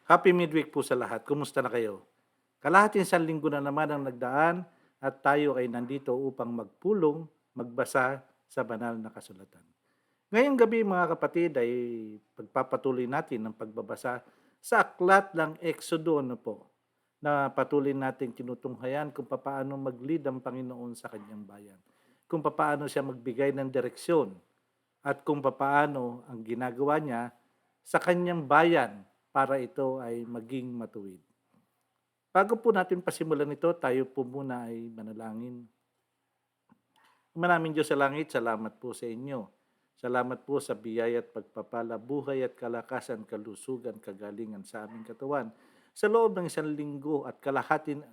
Happy midweek po sa lahat. Kumusta na kayo? Kalahating isang linggo na naman ang nagdaan at tayo ay nandito upang magpulong, magbasa sa banal na kasulatan. Ngayong gabi mga kapatid ay pagpapatuloy natin ang pagbabasa sa aklat ng Exodo po na patuloy nating tinutunghayan kung paano mag-lead ang Panginoon sa kanyang bayan. Kung paano siya magbigay ng direksyon at kung paano ang ginagawa niya sa kanyang bayan para ito ay maging matuwid. Bago po natin pasimulan ito, tayo po muna ay manalangin. Manaming Diyos sa langit, salamat po sa inyo. Salamat po sa biyaya at pagpapala, buhay at kalakasan, kalusugan, kagalingan sa aming katawan. Sa loob ng isang linggo at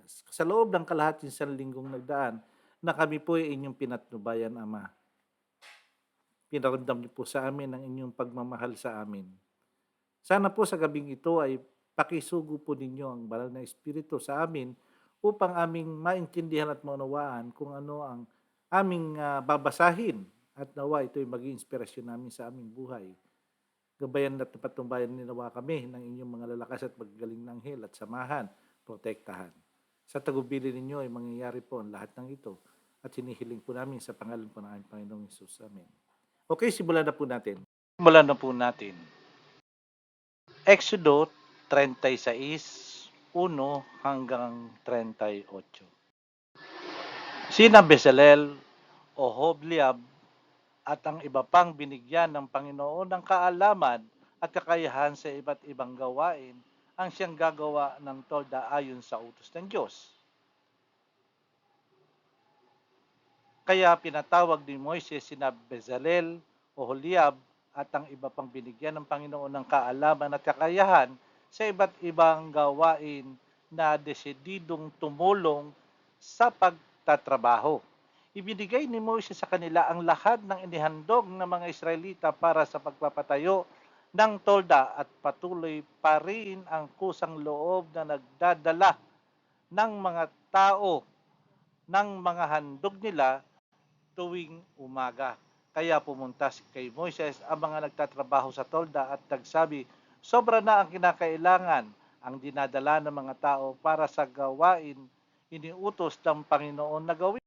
sa loob ng kalahating isang linggong nagdaan, na kami po ay inyong pinatnubayan, Ama. Pinaramdam niyo po sa amin ang inyong pagmamahal sa amin. Sana po sa gabing ito ay pakisugo po ninyo ang banal na Espiritu sa amin upang aming maintindihan at maunawaan kung ano ang aming babasahin at nawa ito ay maging inspirasyon namin sa aming buhay. Gabayan at patnubayan ninawa kami ng inyong mga lalakas at magagaling na anghel at samahan, protektahan. Sa tagubilin ninyo ay mangyayari po ang lahat ng ito at hinihiling po namin sa pangalan po ng aming Panginoong Hesus. Amen. Okay, simulan na po natin. Simulan na po natin. Exodo 36, 1 hanggang 38. Sina Bezalel, Oholiab, at ang iba pang binigyan ng Panginoon ng kaalaman at kakayahan sa iba't ibang gawain ang siyang gagawa ng tolda ayon sa utos ng Diyos. Kaya pinatawag ni Moises sina Bezalel, Oholiab, at ang iba pang binigyan ng Panginoon ng kaalaman at kakayahan sa iba't ibang gawain na desididong tumulong sa pagtatrabaho. Ibinigay ni Moises sa kanila ang lahat ng inihandog ng mga Israelita para sa pagpapatayo ng tolda at patuloy pa rin ang kusang loob na nagdadala ng mga tao ng mga handog nila tuwing umaga. Kaya pumunta kay Moises ang mga nagtatrabaho sa tolda at nagsabi, sobra na ang kinakailangan ang dinadala ng mga tao para sa gawain iniutos ng Panginoon na gawin.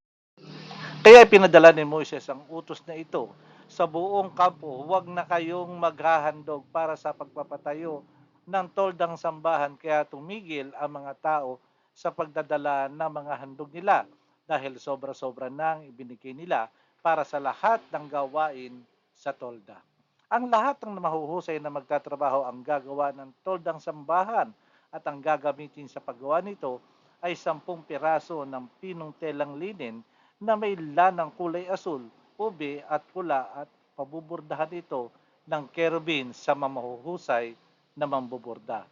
Kaya pinadala ni Moises ang utos na ito sa buong kampo, huwag na kayong maghahandog para sa pagpapatayo ng toldang sambahan, kaya tumigil ang mga tao sa pagdadala ng mga handog nila dahil sobra-sobra nang ibinigay nila para sa lahat ng gawain sa tolda. Ang lahat ng mahuhusay na magtatrabaho ang gagawa ng toldang sambahan at ang gagamitin sa paggawa nito ay 10 piraso ng pinong telang linen na may lanang kulay asul, ube at pula at pabubordahan ito ng kerubin sa mamahuhusay na mambuborda.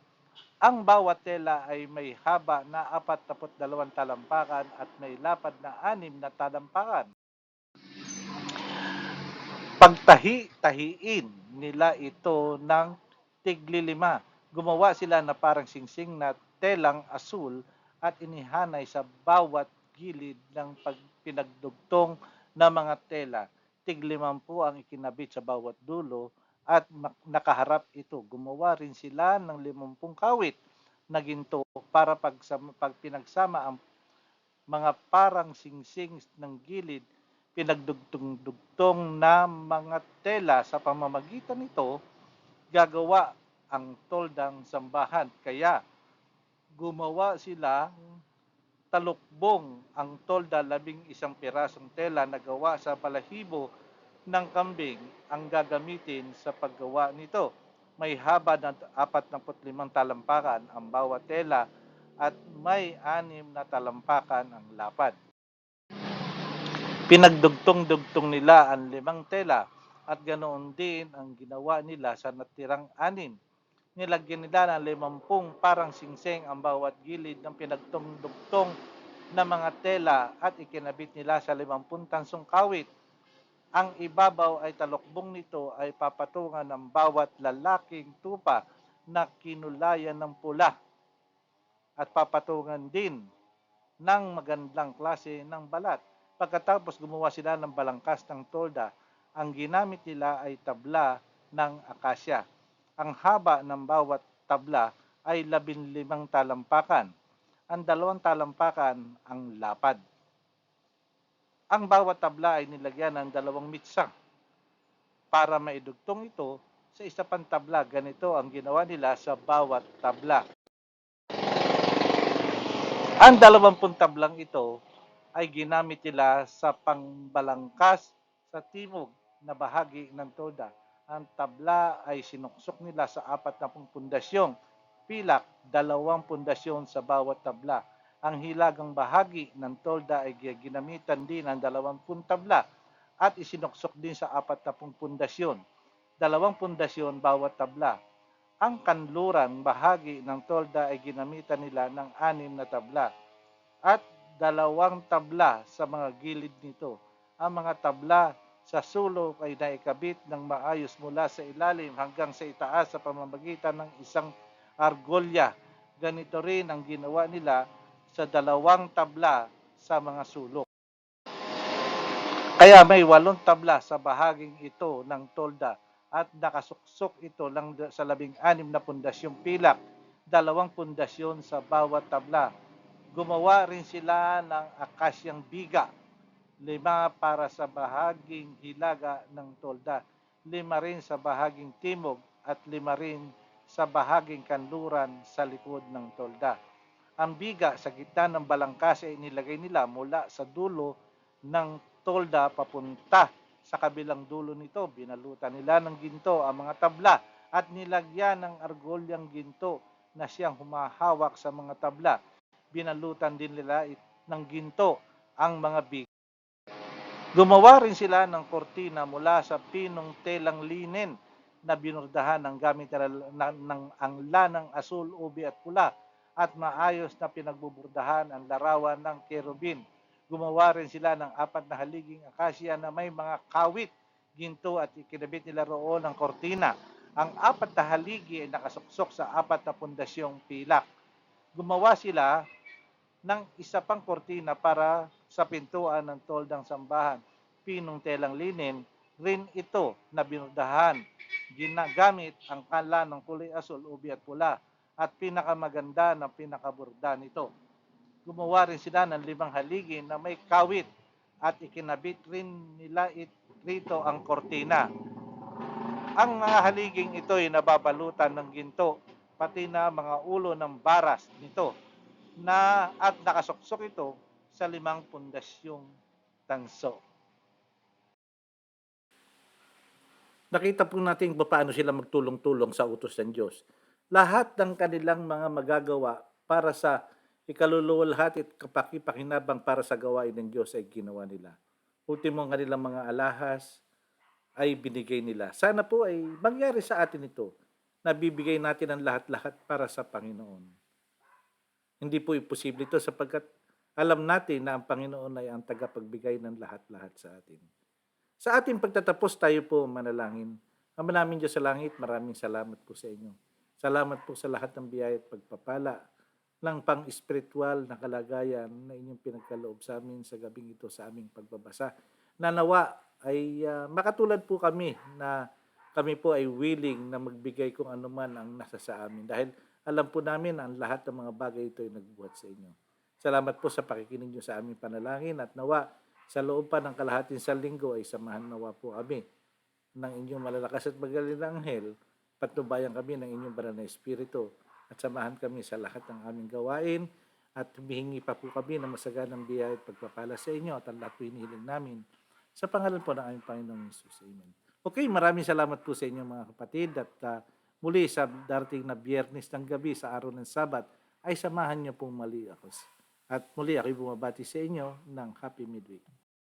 Ang bawat tela ay may haba na 42 talampakan at may lapad na 6 na talampakan. Pagtahi-tahiin nila ito ng tigli-5. Gumawa sila na parang singsing na telang asul at inihanay sa bawat gilid ng pinagdugtong na mga tela. Tig-50 ang ikinabit sa bawat dulo at nakaharap ito. Gumawa rin sila ng 50 kawit na ginto para pag pinagsama ang mga parang singsing ng gilid, pinagdugtong-dugtong na mga tela sa pamamagitan nito, gagawa ang toldang sambahan. Kaya gumawa sila talukbong ang tolda 11 pirasong tela na gawa sa balahibo ng kambing ang gagamitin sa paggawa nito. May haba na 45 talampakan ang bawat tela at may 6 na talampakan ang lapad. Pinagdugtong-dugtong nila ang 5 tela at ganoon din ang ginawa nila sa natirang 6. Nilagyan nila ng 50 parang singsing ang bawat gilid ng pinagdugtong na mga tela at ikinabit nila sa 50 tansong kawit. Ang ibabaw ay talukbong nito ay papatungan ng bawat lalaking tupa na kinulayan ng pula at papatungan din ng magandang klase ng balat. Pagkatapos gumawa sila ng balangkas ng tolda, ang ginamit nila ay tabla ng akasya. Ang haba ng bawat tabla ay 15 talampakan. Ang 2 talampakan ang lapad. Ang bawat tabla ay nilagyan ng 2 mitsa. Para maidugtong ito sa isa pang tabla, ganito ang ginawa nila sa bawat tabla. Ang 20 tablang ito ay ginamit nila sa pangbalangkas sa timog na bahagi ng tolda. Ang tabla ay sinuksok nila sa 40 pundasyong pilak, 2 pundasyon sa bawat tabla. Ang hilagang bahagi ng tolda ay ginamitan din ng 20 tabla at isinuksok din sa 40 pundasyon, 2 pundasyon bawat tabla. Ang kanluran bahagi ng tolda ay ginamitan nila ng 6 na tabla at 2 tabla sa mga gilid nito. Ang mga tabla sa sulok ay naikabit ng maayos mula sa ilalim hanggang sa itaas sa pamamagitan ng isang argolya. Ganito rin ang ginawa nila sa 2 tabla sa mga sulok. Kaya may 8 tabla sa bahaging ito ng tolda at nakasuksok ito lang sa 16 na pundasyong pilak, 2 pundasyon sa bawat tabla. Gumawa rin sila ng akasyang biga, 5 para sa bahaging hilaga ng tolda, 5 rin sa bahaging timog at 5 rin sa bahaging kanluran sa likod ng tolda. Ang biga sa gitna ng balangkas ay nilagay nila mula sa dulo ng tolda papunta sa kabilang dulo nito. Binalutan nila ng ginto ang mga tabla at nilagyan ng argolyang ginto na siyang humahawak sa mga tabla. Binalutan din nila ng ginto ang mga biga. Gumawa rin sila ng kortina mula sa pinong telang linen na binurdahan ng gamit ng angla ng asul, ube at pula at maayos na pinagbuburdahan ang larawan ng kerubin. Gumawa rin sila ng 4 na haliging akasya na may mga kawit, ginto at ikinabit nila roon ng kortina. Ang 4 na haligi ay nakasuksok sa 4 na pundasyong pilak. Gumawa sila ng isa pang kortina para sa pintuan ng toldang sambahan. Pinong telang linen rin ito na binurdahan. Ginagamit ang kala ng kulay asul, ube at pula at pinakamaganda ng pinakaburda nito. Gumawa rin sila ng 5 haligi na may kawit at ikinabit rin nila rito ang kortina. Ang mga haliging ito ay nababalutan ng ginto, pati na mga ulo ng baras nito at nakasuksok ito sa 5 pundasyong tanso. Nakita po natin paano sila magtulong-tulong sa utos ng Diyos. Lahat ng kanilang mga magagawa para sa ikaluluwalhati at kapakipakinabang para sa gawain ng Diyos ay ginawa nila. Ultimo ang kanilang mga alahas ay binigay nila. Sana po ay mangyari sa atin ito, na bibigay natin ang lahat-lahat para sa Panginoon. Hindi po imposible ito sapagkat alam natin na ang Panginoon ay ang tagapagbigay ng lahat-lahat sa atin. Sa ating pagtatapos tayo po manalangin. Ama namin Diyos sa langit, maraming salamat po sa inyo. Salamat po sa lahat ng biyaya at pagpapala ng pang-espiritual na kalagayan na inyong pinagkaloob sa amin sa gabing ito sa aming pagbabasa. Nanawa ay makatulad po kami na kami po ay willing na magbigay kung ano man ang nasa sa amin. Dahil alam po namin ang lahat ng mga bagay ito ay nagbuhat sa inyo. Salamat po sa pakikinig nyo sa aming panalangin at nawa sa loob pa ng kalahating sa linggo ay samahan nawa po kami ng inyong malalakas at magaling na anghel, patnubayan kami ng inyong banal na espiritu at samahan kami sa lahat ng aming gawain at humihingi pa po kami ng masaganang biyaya at pagpapala sa inyo at ang lahat po hinihiling namin sa pangalan po ng aming Panginoong Jesus. Amen. Okay, maraming salamat po sa inyo mga kapatid at muli sa darating na Biyernes ng gabi sa araw ng Sabat ay samahan niyo pong mali ako. At muli ako'y bumabati sa inyo ng Happy Midweek.